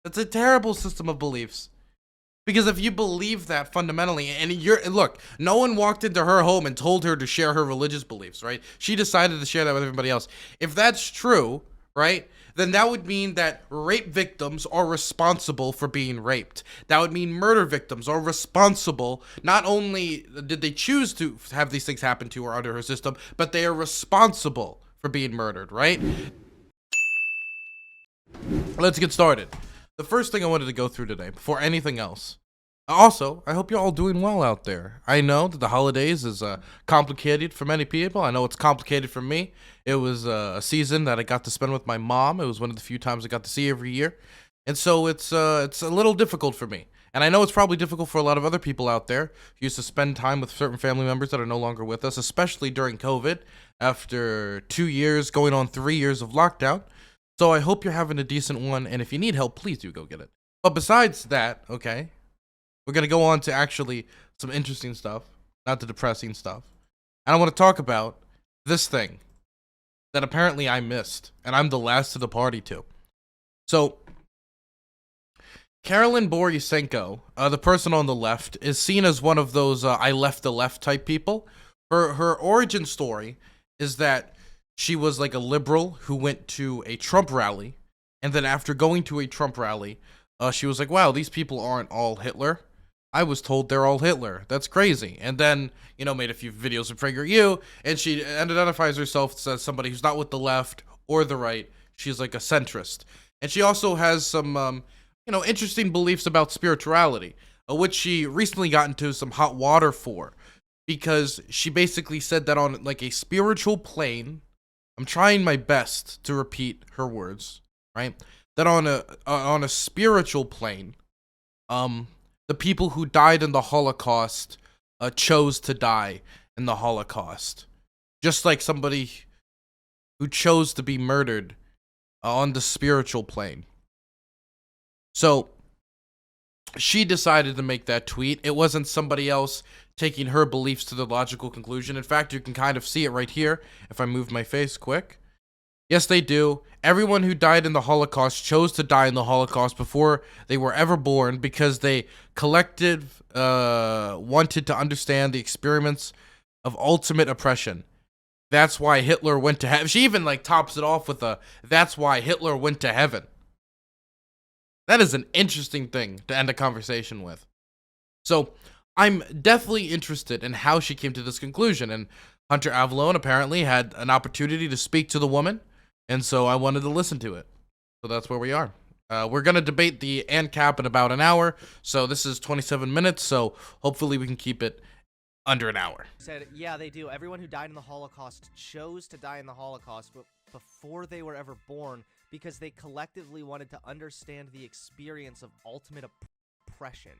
It's a terrible system of beliefs. Because if you believe that fundamentally, and look, no one walked into her home and told her to share her religious beliefs, right? She decided to share that with everybody else. If that's true, right, then that would mean that rape victims are responsible for being raped. That would mean murder victims are responsible. Not only did they choose to have these things happen to her under her system, but they are responsible for being murdered, right? Let's get started. The first thing I wanted to go through today, before anything else. Also, I hope you're all doing well out there. I know that the holidays is complicated for many people. I know it's complicated for me. It was a season that I got to spend with my mom. It was one of the few times I got to see every year. And so it's a little difficult for me. And I know it's probably difficult for a lot of other people out there who used to spend time with certain family members that are no longer with us, especially during COVID, after 2 years, going on 3 years of lockdown. So I hope you're having a decent one, and if you need help, please do go get it. But besides that, okay, we're going to go on to actually some interesting stuff, not the depressing stuff. And I want to talk about this thing that apparently I missed, and I'm the last to the party to. So, Karlyn Borysenko, the person on the left, is seen as one of those I left the left type people. Her origin story is that she was like a liberal who went to a Trump rally, and then after going to a Trump rally, she was like, wow, these people aren't all Hitler. I was told they're all Hitler. That's crazy. And then, made a few videos of PragerU, and she identifies herself as somebody who's not with the left or the right. She's like a centrist. And she also has some, interesting beliefs about spirituality, which she recently got into some hot water for, because she basically said that on like a spiritual plane, I'm trying my best to repeat her words, right? That on a spiritual plane, the people who died in the Holocaust chose to die in the Holocaust, just like somebody who chose to be murdered on the spiritual plane. So she decided to make that tweet. It wasn't somebody else taking her beliefs to the logical conclusion. In fact, you can kind of see it right here if I move my face quick. Yes, they do. Everyone who died in the Holocaust chose to die in the Holocaust before they were ever born because they wanted to understand the experiments of ultimate oppression. That's why Hitler went to heaven. She even tops it off with that's why Hitler went to heaven. That is an interesting thing to end a conversation with. So I'm definitely interested in how she came to this conclusion. And Hunter Avallone apparently had an opportunity to speak to the woman. And so I wanted to listen to it. So that's where we are. We're going to debate the ANCAP in about an hour. So this is 27 minutes. So hopefully we can keep it under an hour. Said, yeah, they do. Everyone who died in the Holocaust chose to die in the Holocaust but before they were ever born because they collectively wanted to understand the experience of ultimate oppression.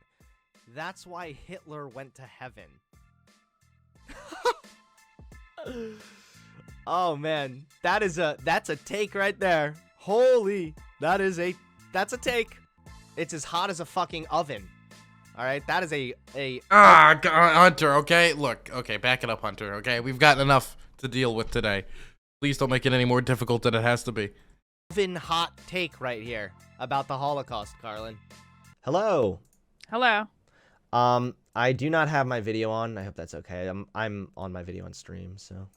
That's why Hitler went to heaven. Oh man, that's a take right there. Holy, that's a take. It's as hot as a fucking oven. All right, that is a Hunter, okay? Look, okay, back it up, Hunter, okay? We've got enough to deal with today. Please don't make it any more difficult than it has to be. Oven hot take right here about the Holocaust, Karlyn. Hello. Hello. I do not have my video on. I hope that's okay. I'm on my video on stream, so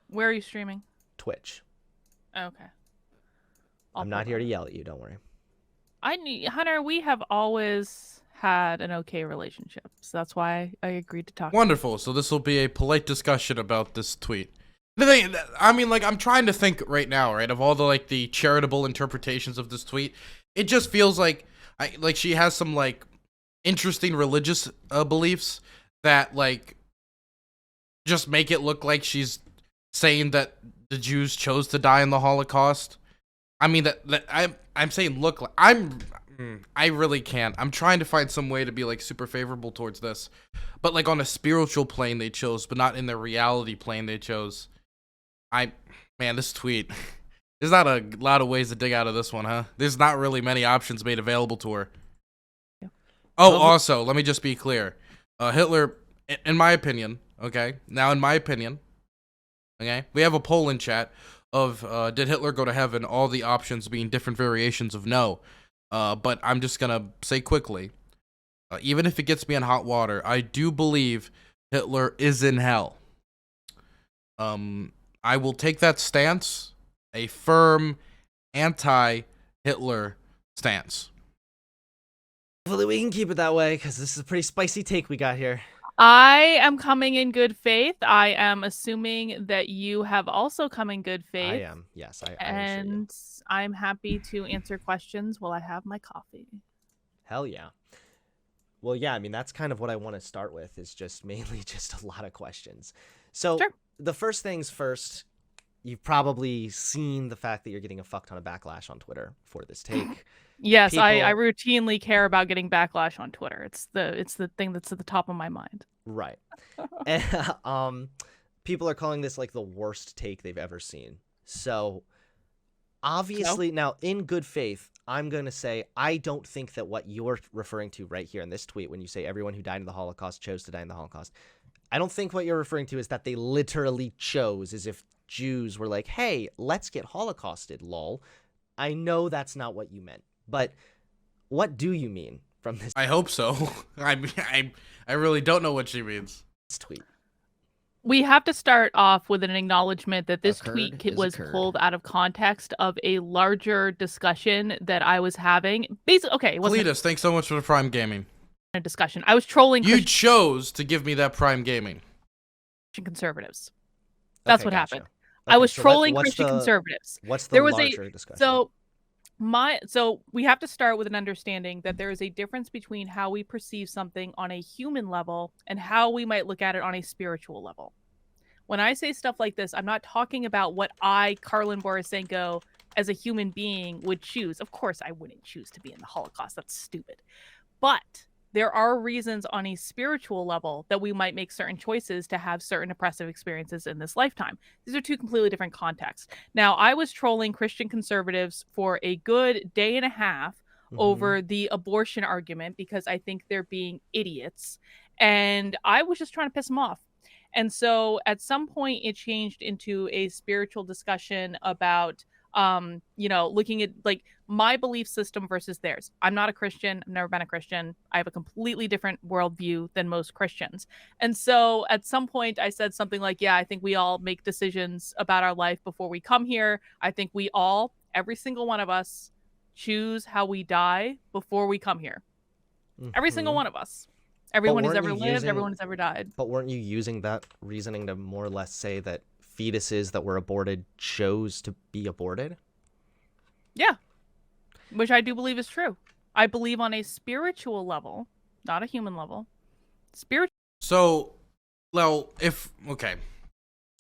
Where are you streaming? Twitch. Okay. I'm not here to yell at you, don't worry. Hunter, we have always had an okay relationship, so that's why I agreed to talk. Wonderful. So this will be a polite discussion about this tweet. The thing, I mean, I'm trying to think right now, right, of all the charitable interpretations of this tweet. It just feels like she has some interesting religious beliefs that just make it look like she's saying that the Jews chose to die in the Holocaust. I mean I'm saying look like I really can't. I'm trying to find some way to be super favorable towards this, but on a spiritual plane they chose, but not in the reality plane they chose. This tweet. There's not a lot of ways to dig out of this one, huh? There's not really many options made available to her. Yeah. Oh, also, let me just be clear. Hitler, in my opinion, okay? Now, in my opinion, okay? We have a poll in chat of, did Hitler go to heaven? All the options being different variations of no. But I'm just gonna say quickly, even if it gets me in hot water, I do believe Hitler is in hell. I will take that stance, a firm anti-Hitler stance. Hopefully we can keep it that way, because this is a pretty spicy take we got here. I am coming in good faith. I am assuming that you have also come in good faith. I am, yes. I assure you. And I'm happy to answer questions while I have my coffee. Hell yeah. Well, yeah, I mean, that's kind of what I want to start with, is just mainly just a lot of questions. So Sure. the first things first, you've probably seen the fact that you're getting a fuck ton of backlash on Twitter for this take. Yes, I routinely care about getting backlash on Twitter. It's the thing that's at the top of my mind. Right. And, people are calling this like the worst take they've ever seen. So obviously, now in good faith, I'm going to say I don't think that what you're referring to right here in this tweet, when you say everyone who died in the Holocaust chose to die in the Holocaust, I don't think what you're referring to is that they literally chose, as if Jews were like, hey, let's get Holocausted, lol. I know that's not what you meant, but what do you mean from this I hope so. I really don't know what she means. tweet? We have to start off with an acknowledgement that this Occurred tweet is was occurred. pulled out of context of a larger discussion that I was having. Basically, okay, it wasn't Cletus, thanks so much for the Prime Gaming. a discussion. I was trolling You Christian chose to give me that Prime Gaming. conservatives. That's Okay, what gotcha. happened. I Okay, was so trolling what's Christian the- conservatives. What's the There was larger discussion? So we have to start with an understanding that there is a difference between how we perceive something on a human level and how we might look at it on a spiritual level. When I say stuff like this, I'm not talking about what I, Karlyn Borysenko, as a human being would choose. Of course, I wouldn't choose to be in the Holocaust. That's stupid. But there are reasons on a spiritual level that we might make certain choices to have certain oppressive experiences in this lifetime. These are two completely different contexts. Now, I was trolling Christian conservatives for a good day and a half over the abortion argument because I think they're being idiots. And I was just trying to piss them off. And so at some point it changed into a spiritual discussion about looking at like my belief system versus theirs. I'm not a Christian. I've never been a Christian. I have a completely different worldview than most Christians. And so at some point I said something like, yeah, I think we all make decisions about our life before we come here. I think we all, every single one of us, choose how we die before we come here. Every single one of us. Everyone who's ever lived, everyone who's ever died. But weren't you using that reasoning to more or less say that fetuses that were aborted chose to be aborted? Yeah. Which I do believe is true. I believe on a spiritual level, not a human level. So, well, if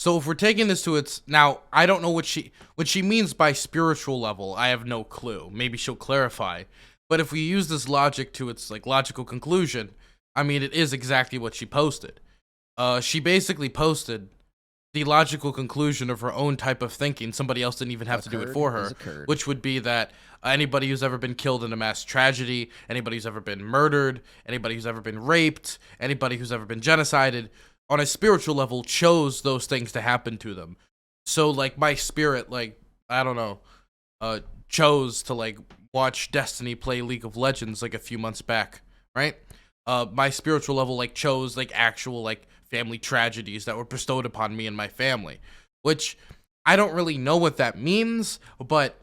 we're taking this to its now, I don't know what she means by spiritual level. I have no clue. Maybe she'll clarify. But if we use this logic to its like logical conclusion, I mean, it is exactly what she posted. She basically posted the logical conclusion of her own type of thinking. Somebody else didn't even have to do it for her, which would be that anybody who's ever been killed in a mass tragedy, anybody who's ever been murdered, anybody who's ever been raped, anybody who's ever been genocided, on a spiritual level, chose those things to happen to them. So, like, my spirit, like, I don't know, chose to, like, watch Destiny play League of Legends, like, a few months back, right? My spiritual level, like, chose, like, actual, like, family tragedies that were bestowed upon me and my family, which I don't really know what that means, but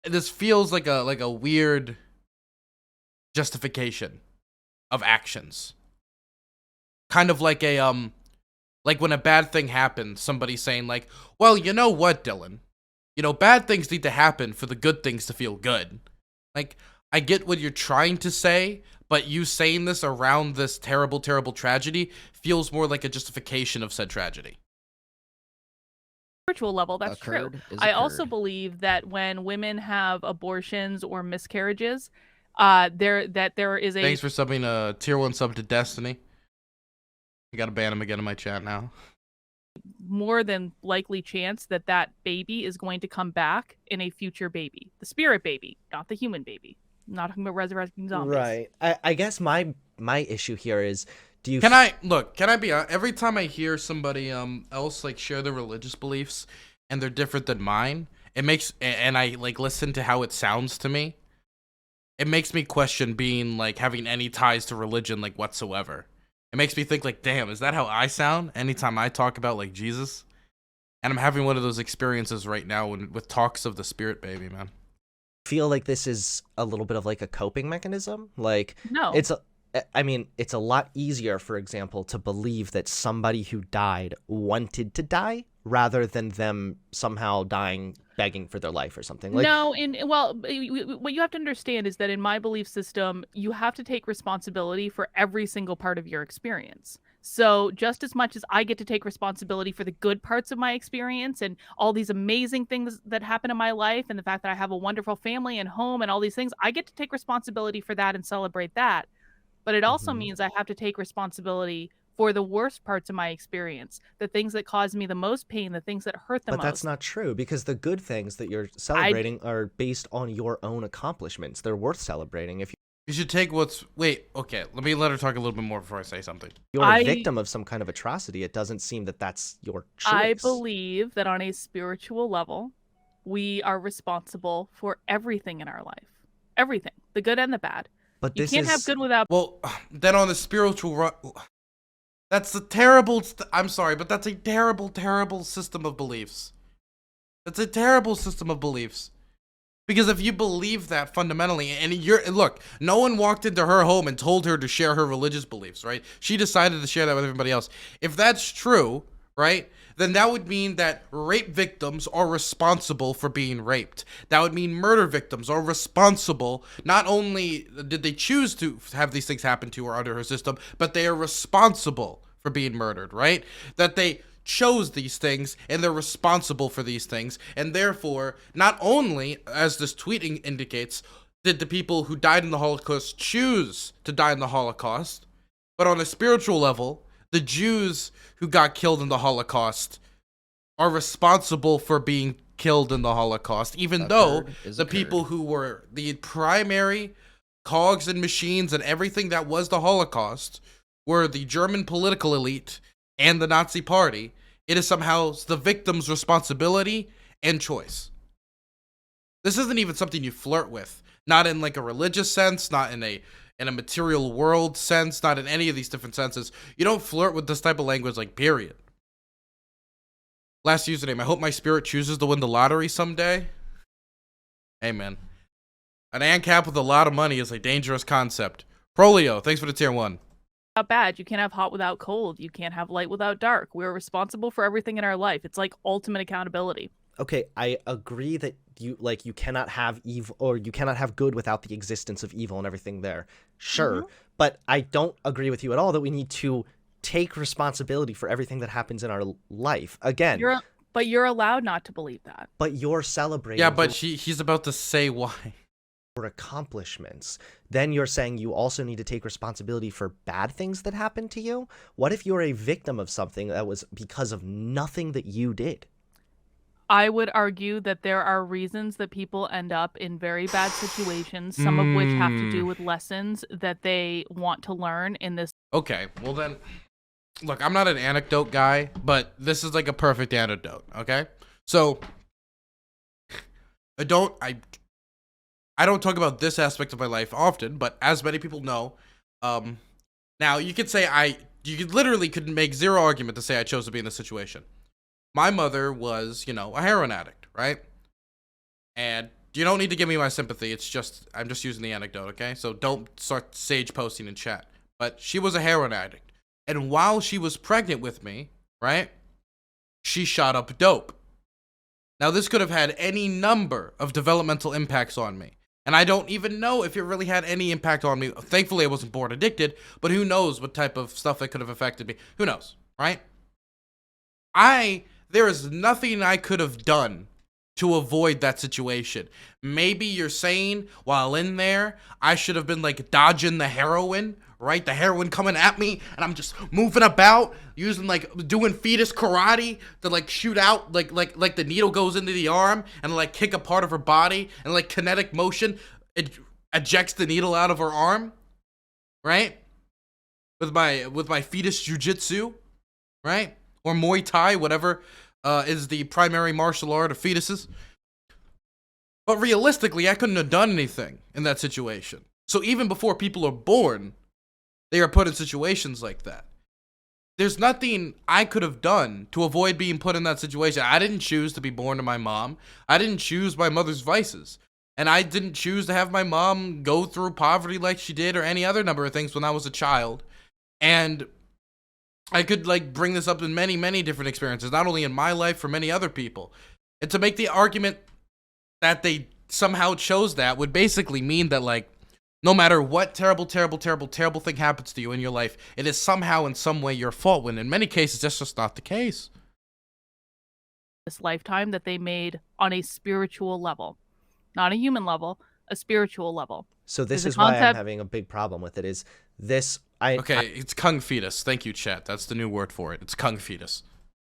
this feels like a weird justification of actions. Kind of like like when a bad thing happens, somebody saying like, well, you know what, Dylan? You know, bad things need to happen for the good things to feel good. Like, I get what you're trying to say, but you saying this around this terrible, terrible tragedy feels more like a justification of said tragedy. Spiritual level, that's true. I also believe that when women have abortions or miscarriages, there is a Thanks for subbing a tier 1 sub to Destiny. I gotta ban him again in my chat now. more than likely chance that that baby is going to come back in a future baby. The spirit baby, not the human baby. I'm not talking about resurrecting zombies. Right. I guess my issue here is, do you... Can I be every time I hear somebody else like share their religious beliefs and they're different than mine, it makes, and I like listen to how it sounds to me, it makes me question being like having any ties to religion like whatsoever. It makes me think like, damn, is that how I sound anytime I talk about like Jesus? And I'm having one of those experiences right now with talks of the spirit baby, man. Feel like this is a little bit of like a coping mechanism. Like No. it's a lot easier, for example, to believe that somebody who died wanted to die rather than them somehow dying begging for their life or something. Like, no, what you have to understand is that in my belief system, you have to take responsibility for every single part of your experience. So just as much as I get to take responsibility for the good parts of my experience and all these amazing things that happen in my life and the fact that I have a wonderful family and home and all these things, I get to take responsibility for that and celebrate that. But it also Mhm. means I have to take responsibility for the worst parts of my experience, the things that cause me the most pain, the things that hurt the But most. that's not true, because the good things that you're celebrating are based on your own accomplishments. They're worth celebrating. If You should take what's, wait, okay, let her talk a little bit more before I say something. you're a I- victim of some kind of atrocity, it doesn't seem that that's your choice. I believe that on a spiritual level, we are responsible for everything in our life. Everything, the good and the bad. But You this can't is have good without. Well, then on the spiritual that's a terrible, I'm sorry, but that's a terrible, terrible system of beliefs. That's a terrible system of beliefs. Because if you believe that fundamentally, and look, no one walked into her home and told her to share her religious beliefs, right? She decided to share that with everybody else. If that's true, right, then that would mean that rape victims are responsible for being raped. That would mean murder victims are responsible. Not only did they choose to have these things happen to her under her system, but they are responsible for being murdered, right? That they chose these things and they're responsible for these things, and therefore not only, as this tweeting indicates, did the people who died in the Holocaust choose to die in the Holocaust, but on a spiritual level, the Jews who got killed in the Holocaust are responsible for being killed in the Holocaust, even though the people who were the primary cogs and machines and everything that was the Holocaust were the German political elite and the Nazi Party. It is somehow the victim's responsibility and choice. This isn't even something you flirt with. Not in like a religious sense, not in a material world sense, not in any of these different senses. You don't flirt with this type of language, like, period. Last username, I hope my spirit chooses to win the lottery someday. Hey, man. An ANCAP with a lot of money is a dangerous concept. Prolio, thanks for the tier 1. Bad. You can't have hot without cold. You can't have light without dark. We're responsible for everything in our life. It's like ultimate accountability. Okay, I agree that you cannot have evil, or you cannot have good without the existence of evil and everything there. Sure, but I don't agree with you at all that we need to take responsibility for everything that happens in our life. Again, you're allowed not to believe that. but you're celebrating. Yeah, but he's about to say why. For accomplishments. Then you're saying you also need to take responsibility for bad things that happened to you? What if you're a victim of something that was because of nothing that you did? I would argue that there are reasons that people end up in very bad situations, some of which have to do with lessons that they want to learn in this. Okay, well then, look, I'm not an anecdote guy, but this is like a perfect anecdote, okay? So, I don't talk about this aspect of my life often, but as many people know, now you could say you literally could make zero argument to say I chose to be in this situation. My mother was, a heroin addict, right? And you don't need to give me my sympathy. I'm just using the anecdote, okay? So don't start sage posting in chat. But she was a heroin addict. And while she was pregnant with me, right, she shot up dope. Now, this could have had any number of developmental impacts on me. And I don't even know if it really had any impact on me. Thankfully, I wasn't born addicted, but who knows what type of stuff that could have affected me. Who knows, right? There is nothing I could have done to avoid that situation. Maybe you're saying while in there, I should have been like dodging the heroin, right? The heroin coming at me, and I'm just moving about, using doing fetus karate to shoot out, like the needle goes into the arm and kick a part of her body, and kinetic motion, it ejects the needle out of her arm, right? With my fetus jujitsu, right? Or Muay Thai, whatever is the primary martial art of fetuses. But realistically, I couldn't have done anything in that situation. So even before people are born, they are put in situations like that. There's nothing I could have done to avoid being put in that situation. I didn't choose to be born to my mom. I didn't choose my mother's vices. And I didn't choose to have my mom go through poverty like she did or any other number of things when I was a child. And I could like bring this up in many, many different experiences, not only in my life, for many other people. And to make the argument that they somehow chose that would basically mean that, like, no matter what terrible thing happens to you in your life, it is somehow in some way your fault, when in many cases that's just not the case. This lifetime that they made on a spiritual level, not a human level, a spiritual level. So this There's is a why I'm concept- having a big problem with it. Is this It's Kung fetus. Thank you, chat. That's the new word for it. It's Kung fetus.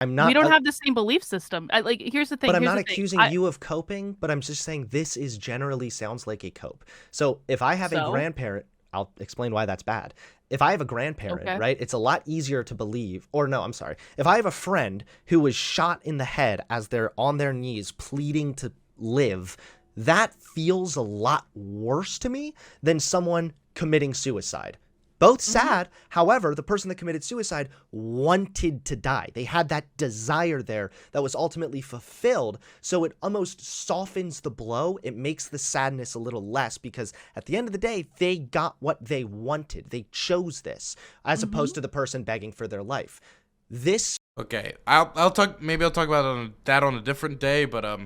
I'm not. We don't have the same belief system. Like, here's the thing. But I'm here's not the thing. accusing you of coping, but I'm just saying this is generally sounds like a cope. So if I have a grandparent, I'll explain why that's bad. If I have a grandparent, right, it's a lot easier to believe, or no, I'm sorry. If I have a friend who was shot in the head as they're on their knees pleading to live, that feels a lot worse to me than someone committing suicide. Both sad. However, the person that committed suicide wanted to die. They had that desire there that was ultimately fulfilled. So it almost softens the blow. It makes the sadness a little less because at the end of the day, they got what they wanted. They chose this as opposed to the person begging for their life. This. Okay, I'll talk. Maybe I'll talk about that on a different day. But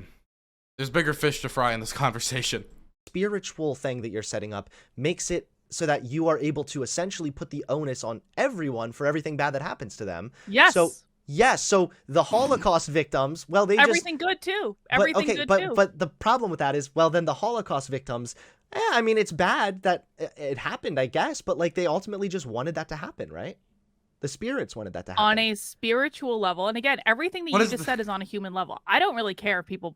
there's bigger fish to fry in this conversation. Spiritual thing that you're setting up makes it so that you are able to essentially put the onus on everyone for everything bad that happens to them. Yes. So yes. So the Holocaust victims, well, they everything good too. Everything good too. But the problem with that is, well, then the Holocaust victims, I mean, it's bad that it happened, I guess, but like they ultimately just wanted that to happen, right? The spirits wanted that to happen. On a spiritual level, and again, everything that you just said is on a human level. I don't really care if people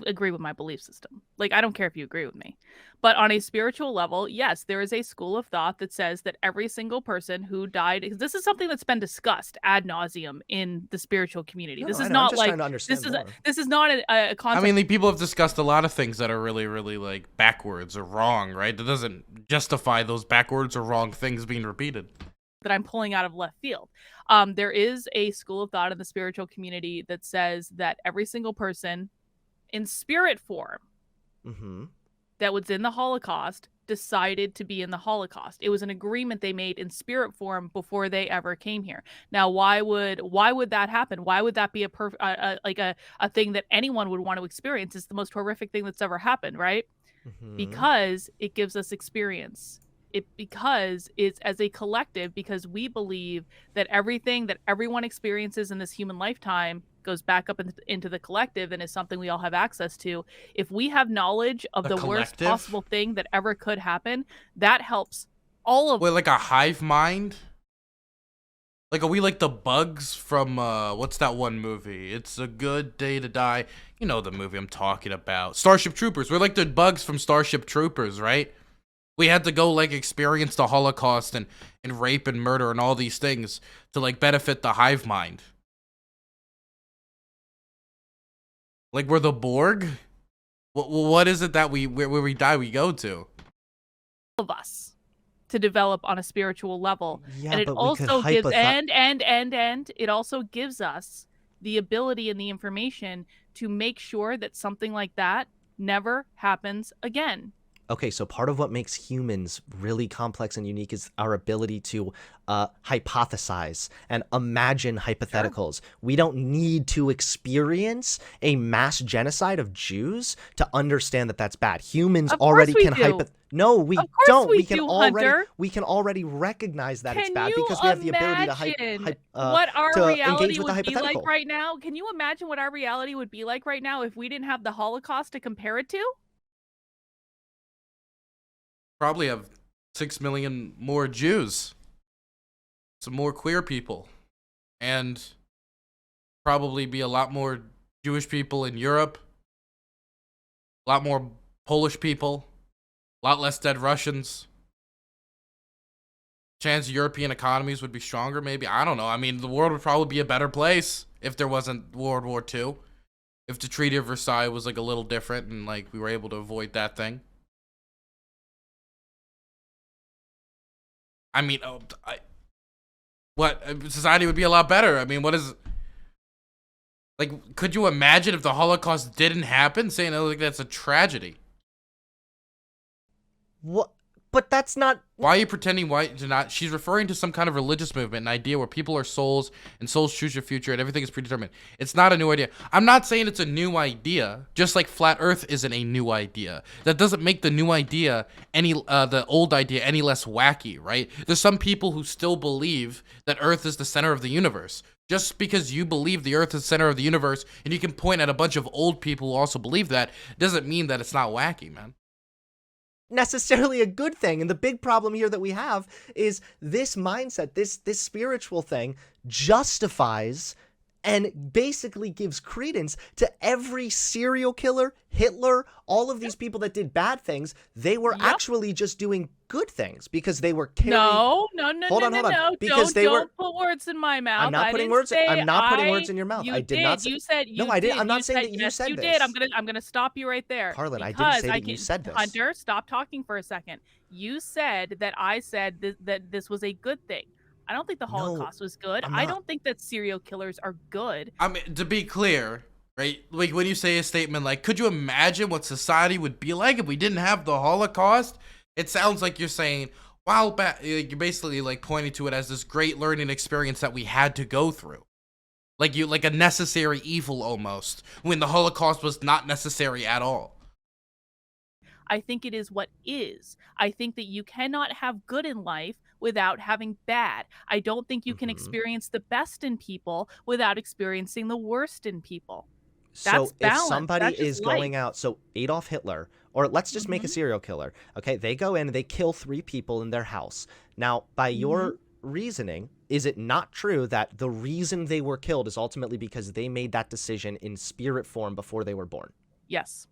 agree with my belief system. Like, I don't care if you agree with me. But on a spiritual level, yes, there is a school of thought that says that every single person who died, this is something that's been discussed ad nauseum in the spiritual community. This is not like this is not a concept. I mean, people have discussed a lot of things that are really, really like backwards or wrong, right? That doesn't justify those backwards or wrong things being repeated. That I'm pulling out of left field. There is a school of thought in the spiritual community that says that every single person in spirit form that was in the Holocaust decided to be in the Holocaust. It was an agreement they made in spirit form before they ever came here. Now, why would that happen? Why would that be a thing that anyone would want to experience? It's the most horrific thing that's ever happened, right? Because it gives us experience. Because it's as a collective, because we believe that everything that everyone experiences in this human lifetime goes back up into the collective and is something we all have access to. If we have knowledge of the worst possible thing that ever could happen, that helps all of. Wait, like a hive mind? Like, are we like the bugs from what's that one movie? It's a Good Day to Die. You know the movie I'm talking about. Starship Troopers. We're like the bugs from Starship Troopers, right? We had to go, like, experience the Holocaust and rape and murder and all these things to, like, benefit the hive mind. Like, we're the Borg? What is it that where we die, we go to? Of us to develop on a spiritual level. Yeah, and it also gives, and it also gives us the ability and the information to make sure that something like that never happens again. Okay, so part of what makes humans really complex and unique is our ability to hypothesize and imagine hypotheticals. Sure. We don't need to experience a mass genocide of Jews to understand that that's bad. Humans already can No, we don't. We can already recognize that it's bad because we have the ability to what our reality would be like right now. Can you imagine what our reality would be like right now if we didn't have the Holocaust to compare it to? Probably have 6 million more Jews, some more queer people, and probably be a lot more Jewish people in Europe, a lot more Polish people, a lot less dead Russians. Chance European economies would be stronger, maybe. I don't know. I mean, the world would probably be a better place if there wasn't World War II. if the Treaty of Versailles was like a little different and like we were able to avoid that thing. I mean, what society would be a lot better. I mean, what is like? Could you imagine if the Holocaust didn't happen? Saying like that's a tragedy. What? But that's not. Why are you pretending white to not? She's referring to some kind of religious movement, an idea where people are souls and souls choose your future and everything is predetermined. It's not a new idea. I'm not saying it's a new idea, just like flat Earth isn't a new idea. That doesn't make the new idea the old idea any less wacky, right? There's some people who still believe that Earth is the center of the universe. Just because you believe the Earth is the center of the universe and you can point at a bunch of old people who also believe that, doesn't mean that it's not wacky, man. Necessarily a good thing, and the big problem here that we have is this mindset, this spiritual thing justifies and basically gives credence to every serial killer, Hitler, all of these people that did bad things. They were actually just doing good things because they were carrying. No. Hold on. Because don't put words in my mouth. I'm not putting words. I'm not putting words in your mouth. I did not say. You said. No, I didn't. I'm not saying that you said you this. You did. I'm gonna stop you right there. Karlyn, I didn't say that you said this. Hunter, stop talking for a second. You said that I said that this was a good thing. I don't think the Holocaust was good. I don't think that serial killers are good. I mean, to be clear, right? Like when you say a statement like, could you imagine what society would be like if we didn't have the Holocaust? It sounds like you're saying, wow, you're basically like pointing to it as this great learning experience that we had to go through. Like a necessary evil almost, when the Holocaust was not necessary at all. I think it is what is. I think that you cannot have good in life without having bad. I don't think you can experience the best in people without experiencing the worst in people. That's so balance. If somebody is going life. out, so Adolf Hitler, or let's just make a serial killer, okay? They go in and they kill 3 people in their house. Now, by your reasoning, is it not true that the reason they were killed is ultimately because they made that decision in spirit form before they were born? Yes. Yes.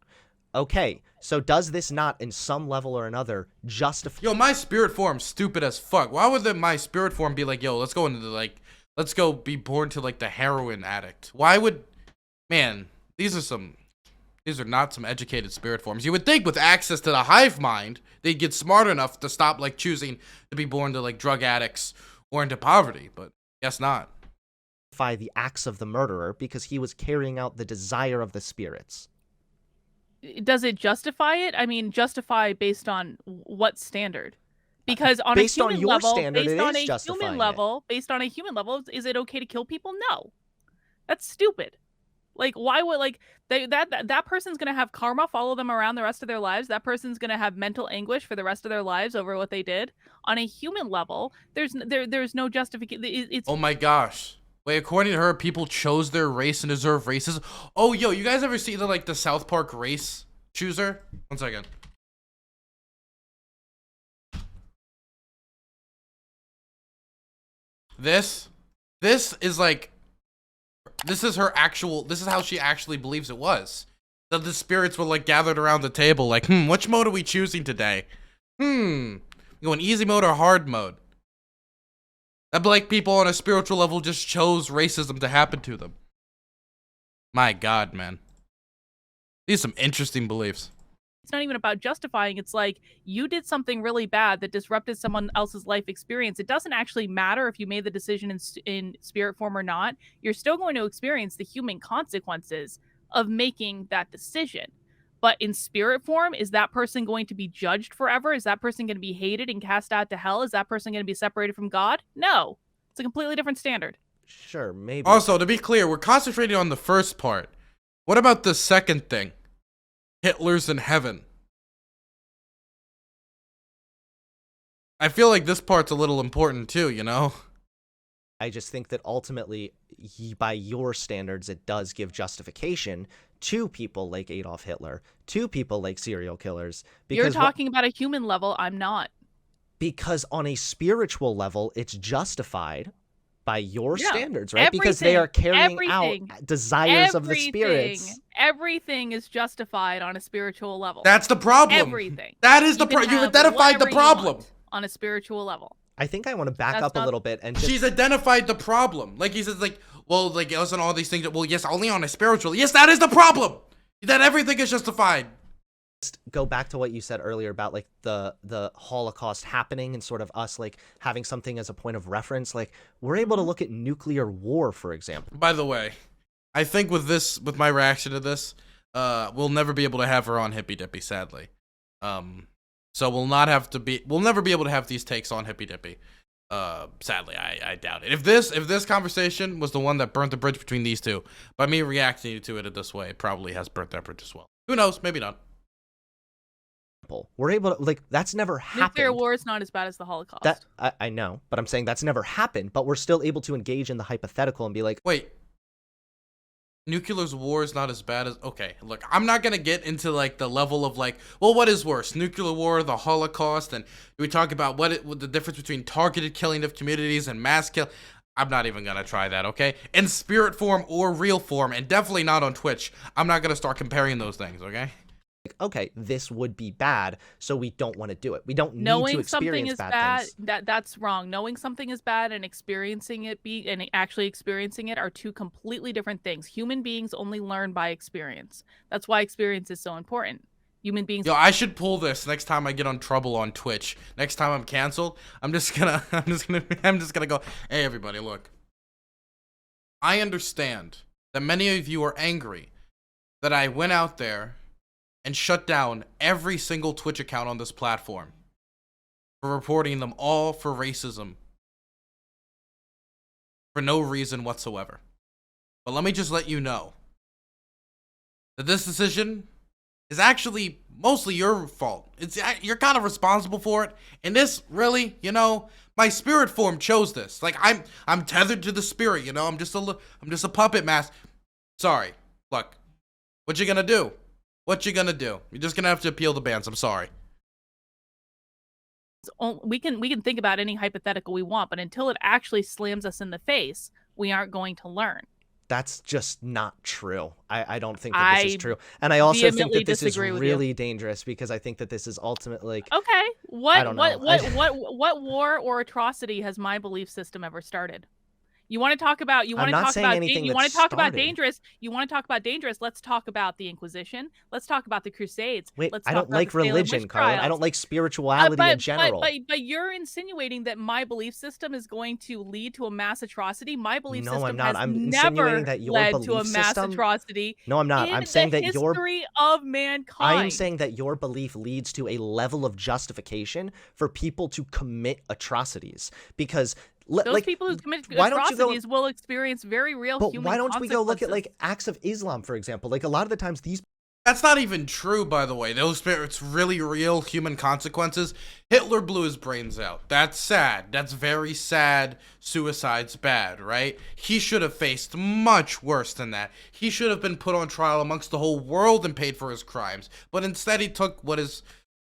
Okay, so does this not, in some level or another, justify? Yo, my spirit form's stupid as fuck. Why would my spirit form be like, yo, let's go be born to like the heroin addict? Why would, man? These are not some educated spirit forms. You would think with access to the hive mind, they'd get smart enough to stop like choosing to be born to like drug addicts or into poverty, but guess not. The acts of the murderer because he was carrying out the desire of the spirits. Does it justify it? I mean, justify based on what standard? Because on based a human on your level, standard, based it on is a justifying human it. level, based on a human level, is it okay to kill people? No, that's stupid. Like, why would that person's gonna have karma follow them around the rest of their lives? That person's gonna have mental anguish for the rest of their lives over what they did. On a human level, there's no justification. It's Oh my gosh. Wait, according to her, people chose their race and deserve racism. Oh, yo, you guys ever see the South Park race chooser? One second. This is like, this is how she actually believes it was. That the spirits were like gathered around the table like, which mode are we choosing today? You going easy mode or hard mode? That black people on a spiritual level just chose racism to happen to them. My God, man. These are some interesting beliefs. It's not even about justifying. It's like you did something really bad that disrupted someone else's life experience. It doesn't actually matter if you made the decision in spirit form or not. You're still going to experience the human consequences of making that decision. But in spirit form, is that person going to be judged forever? Is that person going to be hated and cast out to hell? Is that person going to be separated from God? No. It's a completely different standard. Sure, maybe. Also, to be clear, we're concentrating on the first part. What about the second thing? Hitler's in heaven. I feel like this part's a little important too, you know? I just think that ultimately, by your standards, it does give justification to people like Adolf Hitler, to people like serial killers. You're talking about a human level. I'm not. Because on a spiritual level, it's justified by your standards, right? Because they are carrying out desires of the spirits. Everything is justified on a spiritual level. That's the problem. Everything. That is the problem. You identified the problem. On a spiritual level. I think I want to back That's up a not- little bit and just She's identified the problem. Like he says, like, well, like listen, all these things. Well, yes, only on a spiritual. Yes, that is the problem. That everything is justified. go back to what you said earlier about like the Holocaust happening and sort of us like having something as a point of reference. Like we're able to look at nuclear war, for example. By the way, I think with my reaction to this, we'll never be able to have her on Hippy Dippy, sadly. So we'll never be able to have these takes on Hippy Dippy. Sadly, I doubt it. If this conversation was the one that burnt the bridge between these two, by me reacting to it this way, it probably has burnt that bridge as well. Who knows? Maybe not. We're able to like that's never happened. Nuclear war is not as bad as the Holocaust. That I know, but I'm saying that's never happened. But we're still able to engage in the hypothetical and be like, Wait. Nuclear war is not as bad as... Okay, look, I'm not going to get into, like, the level of, like, well, what is worse? Nuclear war, the Holocaust, and we talk about what the difference between targeted killing of communities and mass kill... I'm not even going to try that, okay? In spirit form or real form, and definitely not on Twitch. I'm not going to start comparing those things, okay? okay, this would be bad, so we don't want to do it. We don't need to Knowing experience something is bad bad, things. that's wrong. Knowing something is bad and experiencing it and actually experiencing it are two completely different things. Human beings only learn by experience. That's why experience is so important. Human beings. Yo, I should pull this next time I get on trouble on Twitch. Next time I'm canceled, I'm just gonna go, hey everybody, look. I understand that many of you are angry that I went out there and shut down every single Twitch account on this platform for reporting them all for racism for no reason whatsoever. But let me just let you know that this decision is actually mostly your fault. You're kind of responsible for it. And this really, my spirit form chose this. Like I'm tethered to the spirit, I'm just a puppet master. Sorry. Look. What you gonna do? What you gonna do? You're just gonna have to appeal the bans. I'm sorry. We can think about any hypothetical we want, but until it actually slams us in the face, we aren't going to learn. That's just not true. I don't think that this is true. And I also think that this is really dangerous because I think that this is ultimately like okay. I What war or atrocity has my belief system ever started? You want to talk about dangerous? You want to talk about dangerous? Let's talk about the Inquisition. Let's talk about the Crusades. Wait, let's I don't like religion, Karlyn. I don't like spirituality in general. But you're insinuating that my belief system is going to lead to a mass atrocity. My belief system I'm not. has I'm never insinuating that your led belief to a mass system... atrocity. No, I'm not. I'm saying that your history of mankind. I am saying that your belief leads to a level of justification for people to commit atrocities because. Those people who commit atrocities will experience very real human consequences. But why don't we go look at like acts of Islam, for example? Like a lot of the times these. That's not even true, by the way. Those spirits really real human consequences. Hitler blew his brains out. That's sad. That's very sad. Suicide's bad, right? He should have faced much worse than that. He should have been put on trial amongst the whole world and paid for his crimes. But instead he took what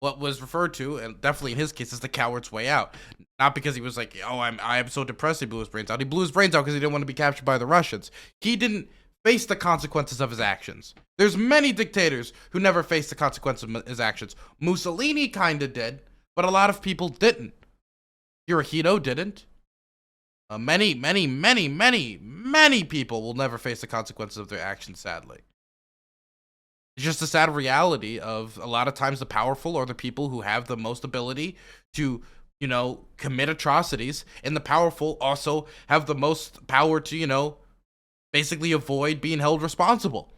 was referred to, and definitely in his case, as the coward's way out. Not because he was like, oh, I'm so depressed he blew his brains out. He blew his brains out because he didn't want to be captured by the Russians. He didn't face the consequences of his actions. There's many dictators who never faced the consequences of his actions. Mussolini kind of did, but a lot of people didn't. Hirohito didn't. Many people will never face the consequences of their actions, sadly. It's just a sad reality of a lot of times the powerful are the people who have the most ability to, commit atrocities, and the powerful also have the most power to, basically avoid being held responsible.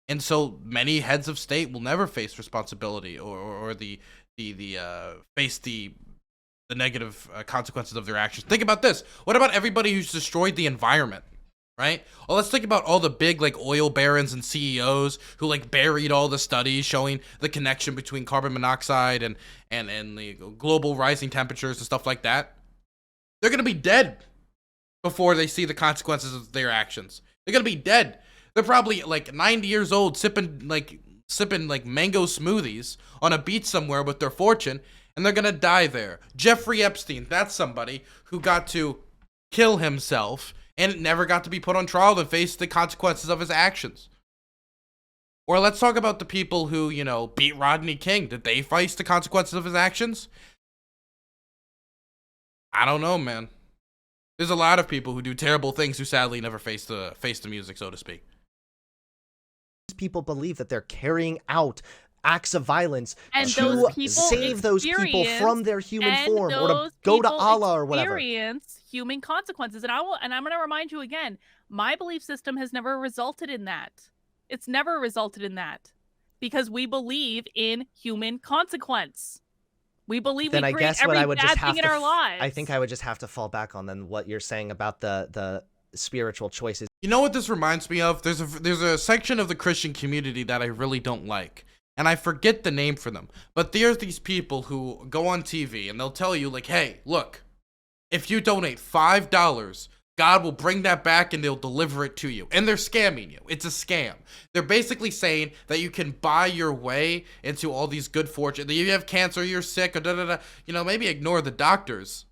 And so many heads of state will never face responsibility or face the negative consequences of their actions. Think about this. What about everybody who's destroyed the environment? Right? Well, let's think about all the big oil barons and CEOs who buried all the studies showing the connection between carbon monoxide and the global rising temperatures and stuff like that. They're gonna be dead before they see the consequences of their actions. They're gonna be dead. They're probably 90 years old, sipping mango smoothies on a beach somewhere with their fortune, and they're gonna die there. Jeffrey Epstein, that's somebody who got to kill himself and never got to be put on trial and face the consequences of his actions. Or let's talk about the people who, beat Rodney King. Did they face the consequences of his actions? I don't know, man. There's a lot of people who do terrible things who sadly never face the music, so to speak. People believe that they're carrying out acts of violence And to those people save those people from their human form, or to go to Allah or whatever. Experience human consequences, and I'm going to remind you again. My belief system has never resulted in that. It's never resulted in that because we believe in human consequence. We believe Then we I create guess every what I would bad just have thing to in our lives. I think I would just have to fall back on then what you're saying about the spiritual choices. You know what this reminds me of? There's a section of the Christian community that I really don't like. And I forget the name for them. But there's these people who go on TV and they'll tell you, like, hey, look, if you donate $5, God will bring that back and they'll deliver it to you. And they're scamming you. It's a scam. They're basically saying that you can buy your way into all these good fortune. That you have cancer, you're sick, or da-da-da. You know, maybe ignore the doctors.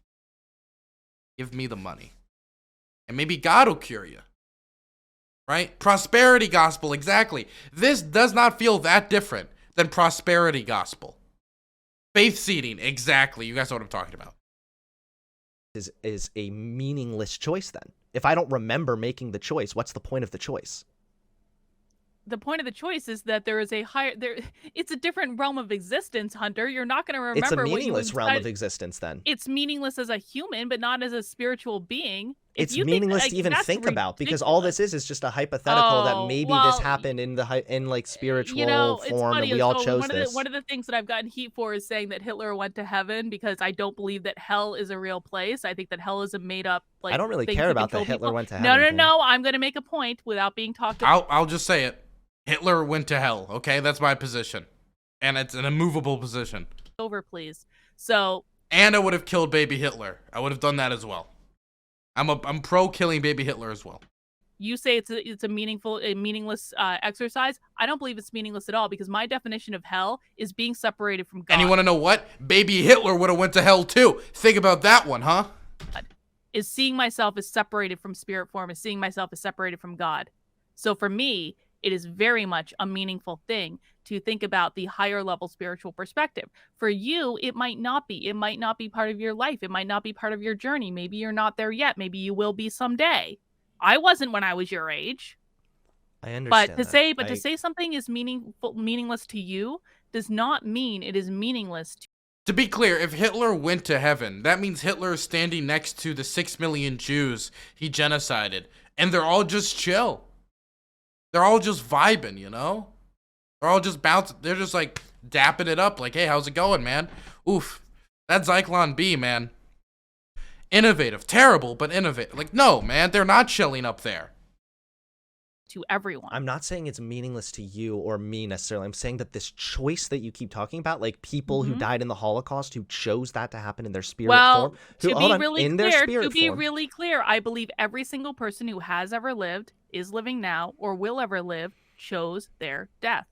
Give me the money. And maybe God will cure you. Right? Prosperity gospel, exactly. This does not feel that different than prosperity gospel. Faith seeding, exactly. You guys know what I'm talking about. Is a meaningless choice then. If I don't remember making the choice, what's the point of the choice? The point of the choice is that there is a higher it's a different realm of existence, Hunter. You're not going to remember It's a what you meaningless realm of decided- existence then. It's meaningless as a human, but not as a spiritual being. If It's you think meaningless that, to even that's think about, because all ridiculous. this is just a hypothetical that Oh, maybe well, this happened in like spiritual You know, it's form funny. and we all so chose one this. One of the things that I've gotten heat for is saying that Hitler went to heaven because I don't believe that hell is a real place. I think that hell is a made up. Like, I don't really thing care to about the control Hitler people. went to No, heaven no, thing. no. I'm going to make a point without being talked about. I'll just say it. Hitler went to hell, okay? That's my position. And it's an immovable position. Over, please. So. And I would have killed baby Hitler. I would have done that as well. I'm pro killing baby Hitler as well. You say it's a meaningless exercise. I don't believe it's meaningless at all because my definition of hell is being separated from God. And you want to know what? Baby Hitler would have went to hell too. Think about that one, huh? Is seeing myself as separated from spirit form, is seeing myself as separated from God. So for me, it is very much a meaningful thing to think about the higher level spiritual perspective. For you, it might not be. It might not be part of your life. It might not be part of your journey. Maybe you're not there yet. Maybe you will be someday. I wasn't when I was your age. I understand. To say something is meaningless to you does not mean it is meaningless To be clear, if Hitler went to heaven, that means Hitler is standing next to the 6 million Jews he genocided, and they're all just chill. They're all just vibing, you know? They're all just bouncing. They're just like dapping it up, like, hey, how's it going, man? Oof, that Zyklon B, man. Innovative. Terrible, but innovative. Like, no, man, they're not chilling up there. to everyone. I'm not saying it's meaningless to you or me necessarily. I'm saying that this choice that you keep talking about, like people who died in the Holocaust who chose that to happen in their spirit form. To be really clear, I believe every single person who has ever lived, is living now, or will ever live, chose their death.